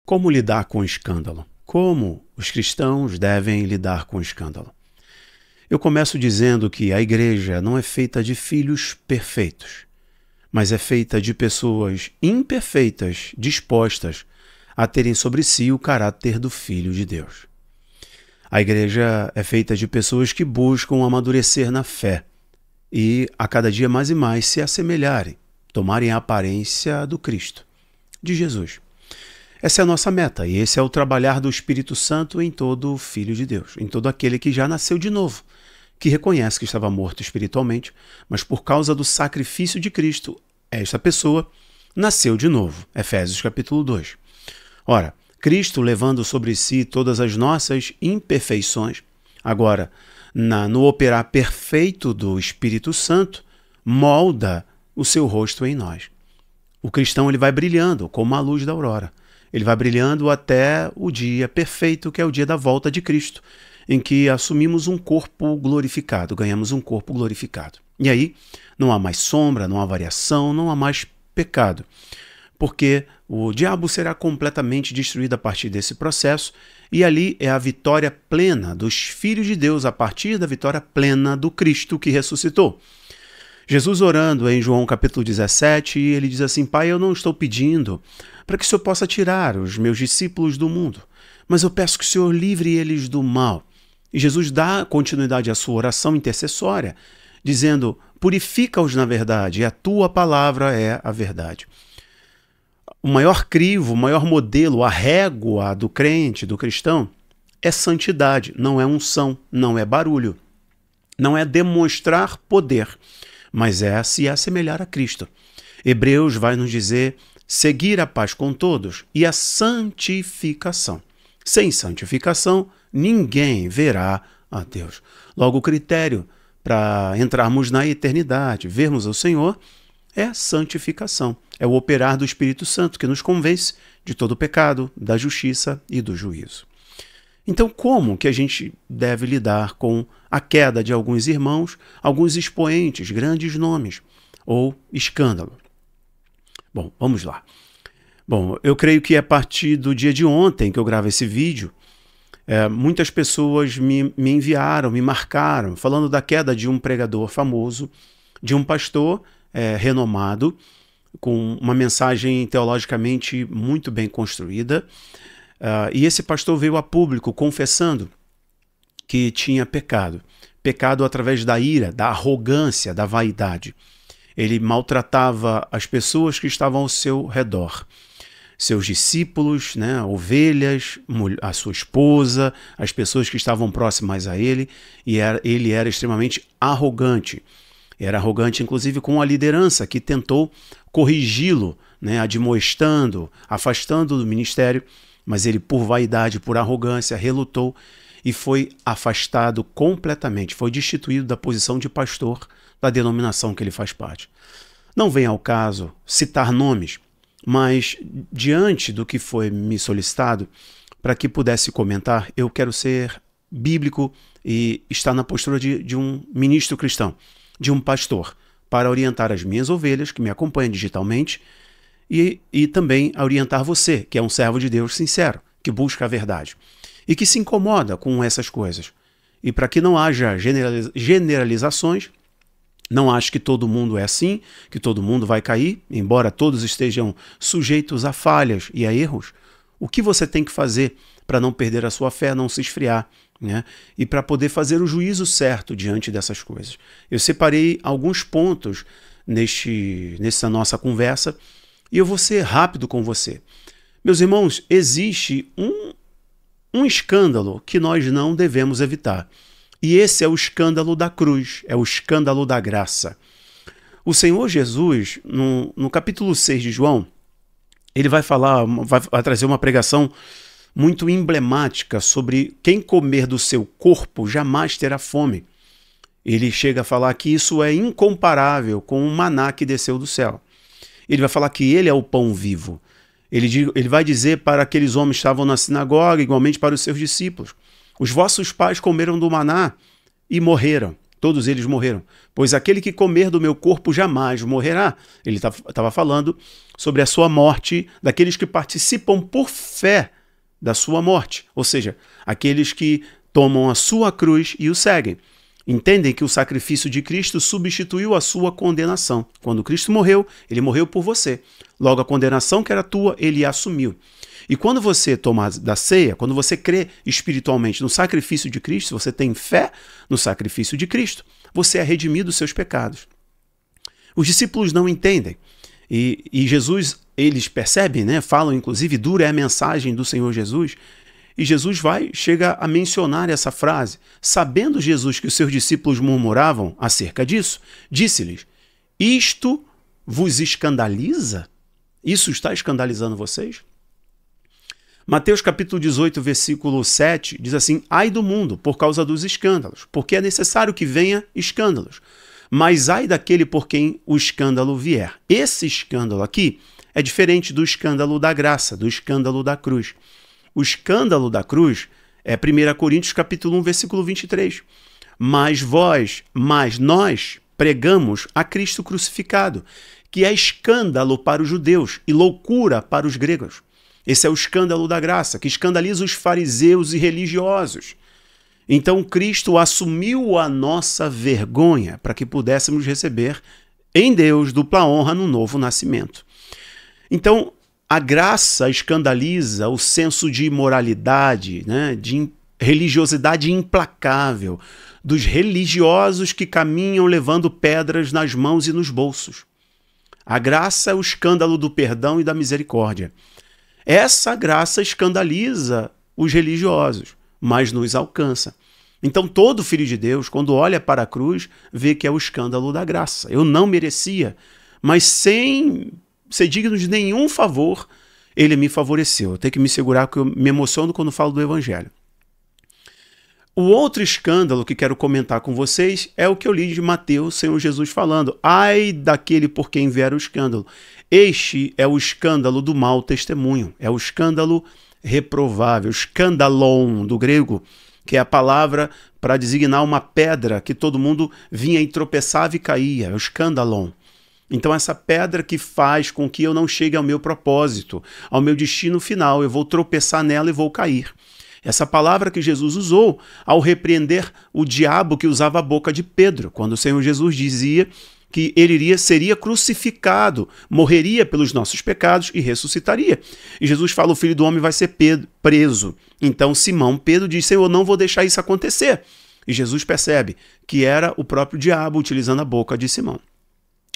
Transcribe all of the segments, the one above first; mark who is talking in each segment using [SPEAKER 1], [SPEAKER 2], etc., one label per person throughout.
[SPEAKER 1] Como lidar com o escândalo? Como os cristãos devem lidar com o escândalo? Eu começo dizendo que a igreja não é feita de filhos perfeitos, mas é feita de pessoas imperfeitas, dispostas a terem sobre si o caráter do Filho de Deus. A igreja é feita de pessoas que buscam amadurecer na fé e, a cada dia mais e mais, se assemelharem, tomarem a aparência do Cristo, de Jesus. Essa é a nossa meta e esse é o trabalhar do Espírito Santo em todo Filho de Deus, em todo aquele que já nasceu de novo, que reconhece que estava morto espiritualmente, mas por causa do sacrifício de Cristo, esta pessoa nasceu de novo. Efésios capítulo 2. Ora, Cristo levando sobre si todas as nossas imperfeições, agora, no operar perfeito do Espírito Santo, molda o seu rosto em nós. O cristão ele vai brilhando como a luz da aurora. Ele vai brilhando até o dia perfeito, que é o dia da volta de Cristo, em que assumimos um corpo glorificado, ganhamos um corpo glorificado. E aí não há mais sombra, não há variação, não há mais pecado, porque o diabo será completamente destruído a partir desse processo, e ali é a vitória plena dos filhos de Deus, a partir da vitória plena do Cristo que ressuscitou. Jesus orando em João capítulo 17, ele diz assim: Pai, eu não estou pedindo para que o Senhor possa tirar os meus discípulos do mundo, mas eu peço que o Senhor livre eles do mal. E Jesus dá continuidade à sua oração intercessória, dizendo: purifica-os na verdade, e a tua palavra é a verdade. O maior crivo, o maior modelo, a régua do crente, do cristão, é santidade, não é unção, não é barulho, não é demonstrar poder, mas é se assemelhar a Cristo. Hebreus vai nos dizer: seguir a paz com todos e a santificação. Sem santificação, ninguém verá a Deus. Logo, o critério para entrarmos na eternidade, vermos o Senhor, é santificação. É o operar do Espírito Santo que nos convence de todo o pecado, da justiça e do juízo. Então, como que a gente deve lidar com a queda de alguns irmãos, alguns expoentes, grandes nomes, ou escândalo? Bom, vamos lá. Bom, eu creio que a partir do dia de ontem que eu gravo esse vídeo, muitas pessoas me enviaram, me marcaram, falando da queda de um pregador famoso, de um pastor renomado, com uma mensagem teologicamente muito bem construída. E esse pastor veio a público confessando que tinha pecado. Pecado através da ira, da arrogância, da vaidade. Ele maltratava as pessoas que estavam ao seu redor. Seus discípulos, né, ovelhas, a sua esposa, as pessoas que estavam próximas a ele, e ele era extremamente arrogante. Era arrogante, inclusive, com a liderança que tentou corrigi-lo, né, admoestando, afastando do ministério, mas ele, por vaidade, por arrogância, relutou e foi afastado completamente, foi destituído da posição de pastor da denominação que ele faz parte. Não vem ao caso citar nomes, mas diante do que foi me solicitado, para que pudesse comentar, eu quero ser bíblico e estar na postura de um ministro cristão, de um pastor, para orientar as minhas ovelhas que me acompanham digitalmente e também a orientar você, que é um servo de Deus sincero, que busca a verdade e que se incomoda com essas coisas. E para que não haja generalizações, não acho que todo mundo é assim, que todo mundo vai cair, embora todos estejam sujeitos a falhas e a erros. O que você tem que fazer para não perder a sua fé, não se esfriar, né? E para poder fazer o juízo certo diante dessas coisas? Eu separei alguns pontos nessa nossa conversa e eu vou ser rápido com você. Meus irmãos, existe um escândalo que nós não devemos evitar. E esse é o escândalo da cruz, é o escândalo da graça. O Senhor Jesus, no capítulo 6 de João, ele vai trazer uma pregação muito emblemática sobre quem comer do seu corpo jamais terá fome. Ele chega a falar que isso é incomparável com o maná que desceu do céu. Ele vai falar que ele é o pão vivo. Ele vai dizer para aqueles homens que estavam na sinagoga, igualmente para os seus discípulos: os vossos pais comeram do maná e morreram. Todos eles morreram. Pois aquele que comer do meu corpo jamais morrerá. Ele estava falando sobre a sua morte, daqueles que participam por fé da sua morte. Ou seja, aqueles que tomam a sua cruz e o seguem. Entendem que o sacrifício de Cristo substituiu a sua condenação. Quando Cristo morreu, ele morreu por você. Logo, a condenação que era tua, ele assumiu. E quando você toma da ceia, quando você crê espiritualmente no sacrifício de Cristo, você tem fé no sacrifício de Cristo, você é redimido dos seus pecados. Os discípulos não entendem. E Jesus, eles percebem, né? Falam, inclusive, dura é a mensagem do Senhor Jesus. E Jesus chega a mencionar essa frase. Sabendo Jesus que os seus discípulos murmuravam acerca disso, disse-lhes: isto vos escandaliza? Isso está escandalizando vocês? Mateus capítulo 18, versículo 7, diz assim: ai do mundo, por causa dos escândalos, porque é necessário que venha escândalos. Mas ai daquele por quem o escândalo vier. Esse escândalo aqui é diferente do escândalo da graça, do escândalo da cruz. O escândalo da cruz é 1 Coríntios capítulo 1, versículo 23. Mas nós pregamos a Cristo crucificado, que é escândalo para os judeus e loucura para os gregos. Esse é o escândalo da graça, que escandaliza os fariseus e religiosos. Então Cristo assumiu a nossa vergonha para que pudéssemos receber em Deus dupla honra no novo nascimento. Então, a graça escandaliza o senso de imoralidade, né, de religiosidade implacável dos religiosos que caminham levando pedras nas mãos e nos bolsos. A graça é o escândalo do perdão e da misericórdia. Essa graça escandaliza os religiosos, mas nos alcança. Então todo filho de Deus, quando olha para a cruz, vê que é o escândalo da graça. Eu não merecia, mas sem ser digno de nenhum favor, ele me favoreceu. Eu tenho que me segurar porque eu me emociono quando falo do Evangelho. O outro escândalo que quero comentar com vocês é o que eu li de Mateus, Senhor Jesus falando: ai daquele por quem vier o escândalo. Este é o escândalo do mau testemunho, é o escândalo reprovável, escandalon do grego, que é a palavra para designar uma pedra que todo mundo vinha e tropeçava e caía, é o escandalon. Então essa pedra que faz com que eu não chegue ao meu propósito, ao meu destino final, eu vou tropeçar nela e vou cair. Essa palavra que Jesus usou ao repreender o diabo que usava a boca de Pedro, quando o Senhor Jesus dizia que ele seria crucificado, morreria pelos nossos pecados e ressuscitaria. E Jesus fala: o Filho do Homem vai ser preso. Então Pedro diz: Senhor, eu não vou deixar isso acontecer. E Jesus percebe que era o próprio diabo utilizando a boca de Simão.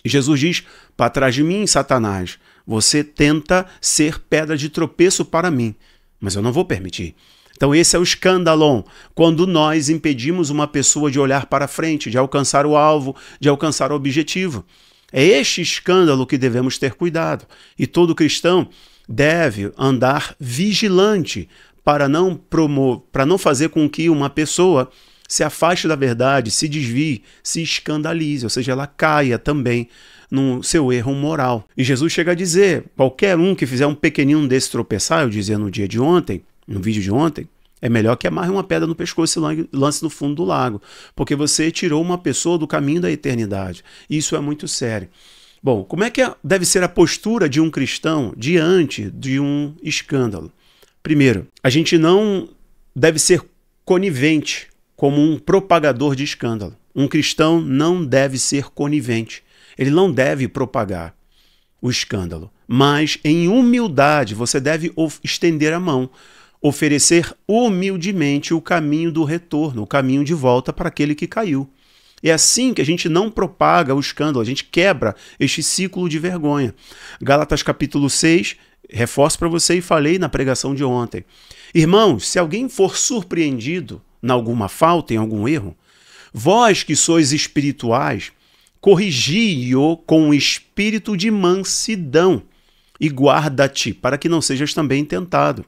[SPEAKER 1] E Jesus diz: para trás de mim, Satanás, você tenta ser pedra de tropeço para mim, mas eu não vou permitir. Então esse é o escandalon, quando nós impedimos uma pessoa de olhar para frente, de alcançar o alvo, de alcançar o objetivo. É este escândalo que devemos ter cuidado. E todo cristão deve andar vigilante para não fazer com que uma pessoa se afaste da verdade, se desvie, se escandalize, ou seja, ela caia também no seu erro moral. E Jesus chega a dizer: qualquer um que fizer um pequenino desse tropeçar, eu dizia no dia de ontem, no vídeo de ontem, é melhor que amarre uma pedra no pescoço e lance no fundo do lago, porque você tirou uma pessoa do caminho da eternidade. Isso é muito sério. Bom, como é que deve ser a postura de um cristão diante de um escândalo? Primeiro, a gente não deve ser conivente como um propagador de escândalo. Um cristão não deve ser conivente. Ele não deve propagar o escândalo. Mas, em humildade, você deve estender a mão, oferecer humildemente o caminho do retorno, o caminho de volta para aquele que caiu. É assim que a gente não propaga o escândalo, a gente quebra este ciclo de vergonha. Gálatas capítulo 6, reforço para você e falei na pregação de ontem. Irmãos, se alguém for surpreendido em alguma falta, em algum erro, vós que sois espirituais, corrigi-o com um espírito de mansidão e guarda-te, para que não sejas também tentado.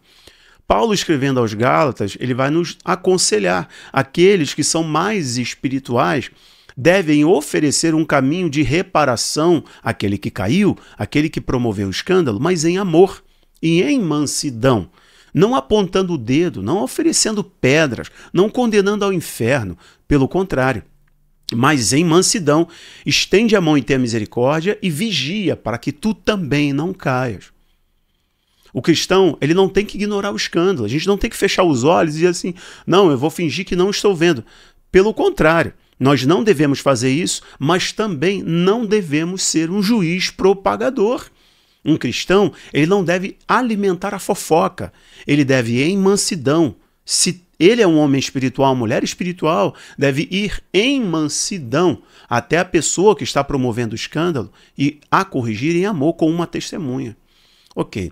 [SPEAKER 1] Paulo, escrevendo aos Gálatas, ele vai nos aconselhar. Aqueles que são mais espirituais devem oferecer um caminho de reparação àquele que caiu, àquele que promoveu o escândalo, mas em amor e em mansidão, não apontando o dedo, não oferecendo pedras, não condenando ao inferno. Pelo contrário, mas em mansidão, estende a mão e tenha misericórdia e vigia para que tu também não caias. O cristão, ele não tem que ignorar o escândalo. A gente não tem que fechar os olhos e dizer assim, não, eu vou fingir que não estou vendo. Pelo contrário, nós não devemos fazer isso, mas também não devemos ser um juiz propagador. Um cristão, ele não deve alimentar a fofoca. Ele deve ir em mansidão. Se ele é um homem espiritual, uma mulher espiritual, deve ir em mansidão até a pessoa que está promovendo o escândalo e a corrigir em amor com uma testemunha. Ok.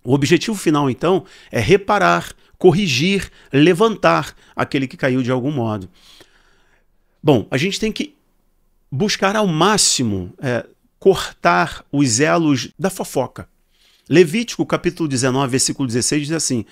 [SPEAKER 1] O objetivo final, então, é reparar, corrigir, levantar aquele que caiu de algum modo. Bom, a gente tem que buscar ao máximo cortar os elos da fofoca. Levítico, capítulo 19, versículo 16, diz assim,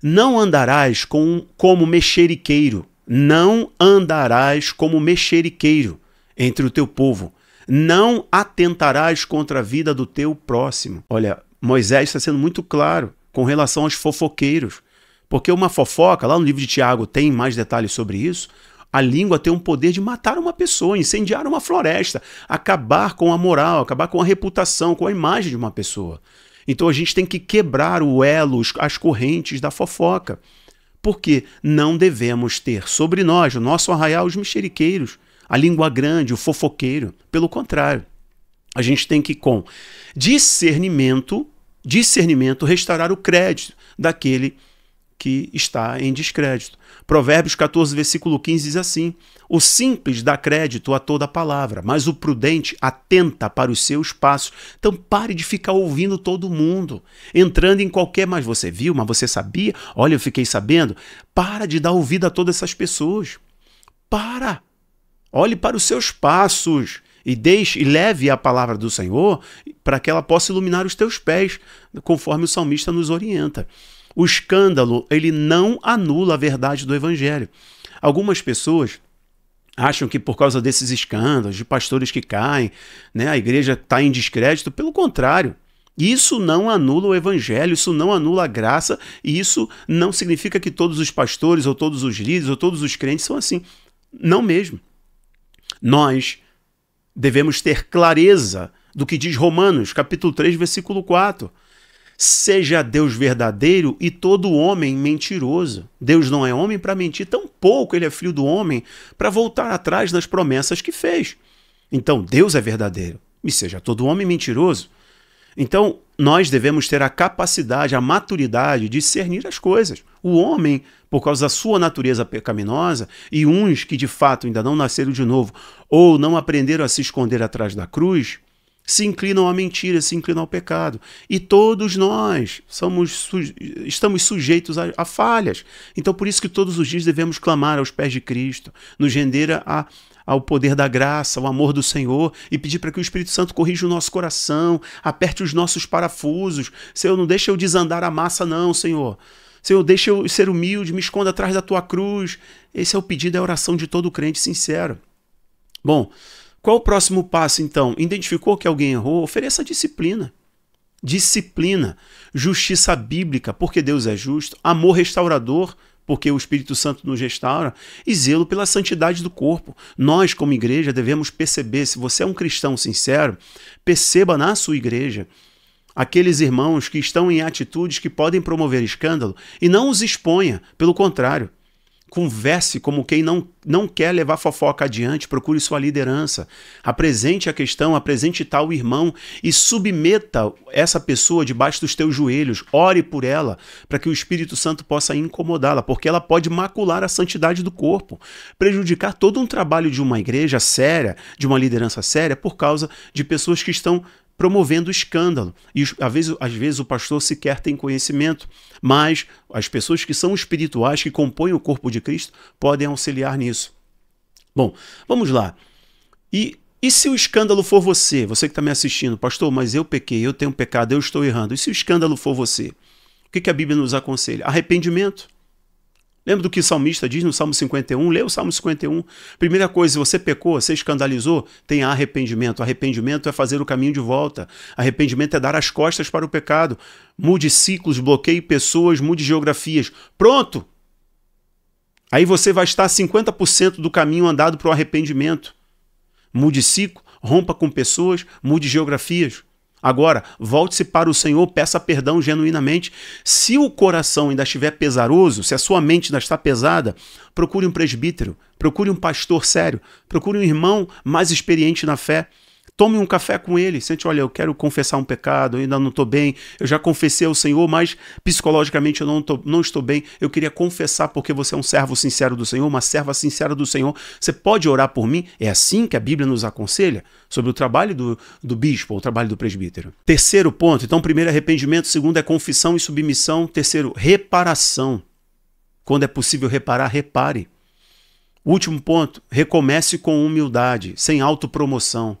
[SPEAKER 1] não andarás como mexeriqueiro, não andarás como mexeriqueiro entre o teu povo, não atentarás contra a vida do teu próximo. Olha, Moisés está sendo muito claro com relação aos fofoqueiros, porque uma fofoca, lá no livro de Tiago tem mais detalhes sobre isso, a língua tem um poder de matar uma pessoa, incendiar uma floresta, acabar com a moral, acabar com a reputação, com a imagem de uma pessoa. Então a gente tem que quebrar o elo, as correntes da fofoca, porque não devemos ter sobre nós, o nosso arraial, os mexeriqueiros, a língua grande, o fofoqueiro. Pelo contrário, a gente tem que, com discernimento, restaurar o crédito daquele que está em descrédito. Provérbios 14, versículo 15 diz assim, o simples dá crédito a toda palavra, mas o prudente atenta para os seus passos. Então pare de ficar ouvindo todo mundo, entrando em qualquer, mas você viu, mas você sabia? Olha, eu fiquei sabendo. Para de dar ouvido a todas essas pessoas. Para. Olhe para os seus passos e leve a palavra do Senhor para que ela possa iluminar os teus pés, conforme o salmista nos orienta. O escândalo, ele não anula a verdade do evangelho. Algumas pessoas acham que por causa desses escândalos, de pastores que caem, a igreja está em descrédito. Pelo contrário, isso não anula o evangelho, isso não anula a graça, e isso não significa que todos os pastores, ou todos os líderes, ou todos os crentes são assim. Não mesmo. Nós devemos ter clareza do que diz Romanos, capítulo 3, versículo 4. Seja Deus verdadeiro e todo homem mentiroso. Deus não é homem para mentir, tampouco ele é filho do homem para voltar atrás nas promessas que fez. Então Deus é verdadeiro e seja todo homem mentiroso. Então nós devemos ter a capacidade, a maturidade de discernir as coisas. O homem, por causa da sua natureza pecaminosa, e uns que de fato ainda não nasceram de novo ou não aprenderam a se esconder atrás da cruz, se inclinam à mentira, se inclinam ao pecado. E todos nós estamos sujeitos a falhas. Então por isso que todos os dias devemos clamar aos pés de Cristo, nos render ao poder da graça, ao amor do Senhor e pedir para que o Espírito Santo corrija o nosso coração, aperte os nossos parafusos. Senhor, não deixa eu desandar a massa não, Senhor. Senhor, deixa eu ser humilde, me esconda atrás da tua cruz. Esse é o pedido, é a oração de todo crente sincero. Bom, qual o próximo passo, então? Identificou que alguém errou? Ofereça disciplina. Disciplina. Justiça bíblica, porque Deus é justo. Amor restaurador, porque o Espírito Santo nos restaura. E zelo pela santidade do corpo. Nós, como igreja, devemos perceber, se você é um cristão sincero, perceba na sua igreja aqueles irmãos que estão em atitudes que podem promover escândalo e não os exponha. Pelo contrário, converse como quem não quer levar fofoca adiante, procure sua liderança, apresente a questão, apresente tal irmão e submeta essa pessoa debaixo dos teus joelhos, ore por ela, para que o Espírito Santo possa incomodá-la, porque ela pode macular a santidade do corpo, prejudicar todo um trabalho de uma igreja séria, de uma liderança séria, por causa de pessoas que estão promovendo escândalo. E às vezes o pastor sequer tem conhecimento, mas as pessoas que são espirituais, que compõem o corpo de Cristo, podem auxiliar nisso. Bom, vamos lá. E se o escândalo for você que está me assistindo, pastor, mas eu pequei, eu tenho pecado, eu estou errando. E se o escândalo for você? O que a Bíblia nos aconselha? Arrependimento. Lembra do que o salmista diz no Salmo 51? Lê o Salmo 51. Primeira coisa, se você pecou, você escandalizou, tem arrependimento. Arrependimento é fazer o caminho de volta. Arrependimento é dar as costas para o pecado. Mude ciclos, bloqueie pessoas, mude geografias. Pronto! Aí você vai estar 50% do caminho andado para o arrependimento. Mude ciclo, rompa com pessoas, mude geografias. Agora, volte-se para o Senhor, peça perdão genuinamente. Se o coração ainda estiver pesaroso, se a sua mente ainda está pesada, procure um presbítero, procure um pastor sério, procure um irmão mais experiente na fé. Tome um café com ele, sente, olha, eu quero confessar um pecado, eu ainda não estou bem, eu já confessei ao Senhor, mas psicologicamente eu não estou bem, eu queria confessar porque você é um servo sincero do Senhor, uma serva sincera do Senhor, você pode orar por mim? É assim que a Bíblia nos aconselha sobre o trabalho do bispo, o trabalho do presbítero. Terceiro ponto, então primeiro é arrependimento, segundo é confissão e submissão, terceiro, reparação. Quando é possível reparar, repare. Último ponto, recomece com humildade, sem autopromoção.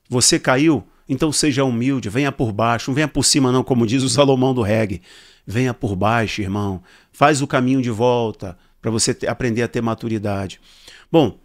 [SPEAKER 1] Você caiu? Então seja humilde, venha por baixo, não venha por cima não, como diz o Salomão do reggae. Venha por baixo, irmão. Faz o caminho de volta para você aprender a ter maturidade. Bom,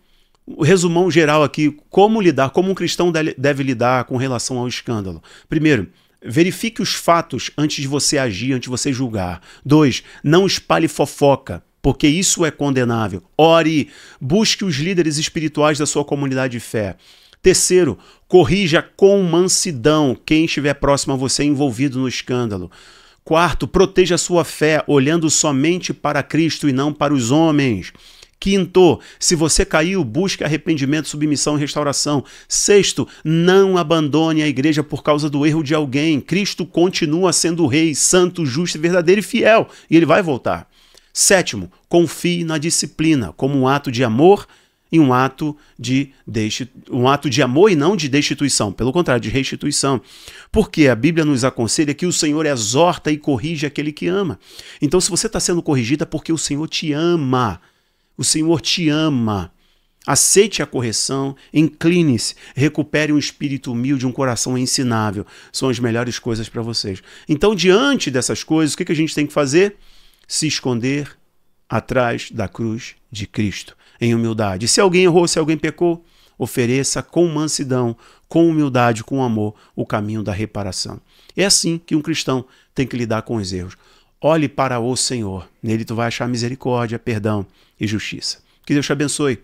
[SPEAKER 1] o resumão geral aqui, como lidar, como um cristão deve lidar com relação ao escândalo. Primeiro, verifique os fatos antes de você agir, antes de você julgar. 2, não espalhe fofoca, porque isso é condenável. Ore, busque os líderes espirituais da sua comunidade de fé. Terceiro, corrija com mansidão quem estiver próximo a você envolvido no escândalo. Quarto, proteja a sua fé olhando somente para Cristo e não para os homens. Quinto, se você caiu, busque arrependimento, submissão e restauração. Sexto, não abandone a igreja por causa do erro de alguém. Cristo continua sendo o rei, santo, justo, verdadeiro e fiel, e ele vai voltar. Sétimo, confie na disciplina como um ato de amor e um ato de amor e não de destituição, pelo contrário, de restituição. Porque a Bíblia nos aconselha que o Senhor exorta e corrige aquele que ama. Então, se você está sendo corrigido, é porque o Senhor te ama. O Senhor te ama. Aceite a correção, incline-se, recupere um espírito humilde, um coração ensinável. São as melhores coisas para vocês. Então, diante dessas coisas, o que a gente tem que fazer? Se esconder atrás da cruz de Cristo, em humildade. Se alguém errou, se alguém pecou, ofereça com mansidão, com humildade, com amor, o caminho da reparação. É assim que um cristão tem que lidar com os erros. Olhe para o Senhor, nele tu vai achar misericórdia, perdão e justiça. Que Deus te abençoe.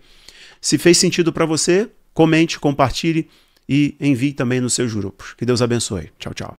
[SPEAKER 1] Se fez sentido para você, comente, compartilhe e envie também nos seus grupos. Que Deus abençoe. Tchau, tchau.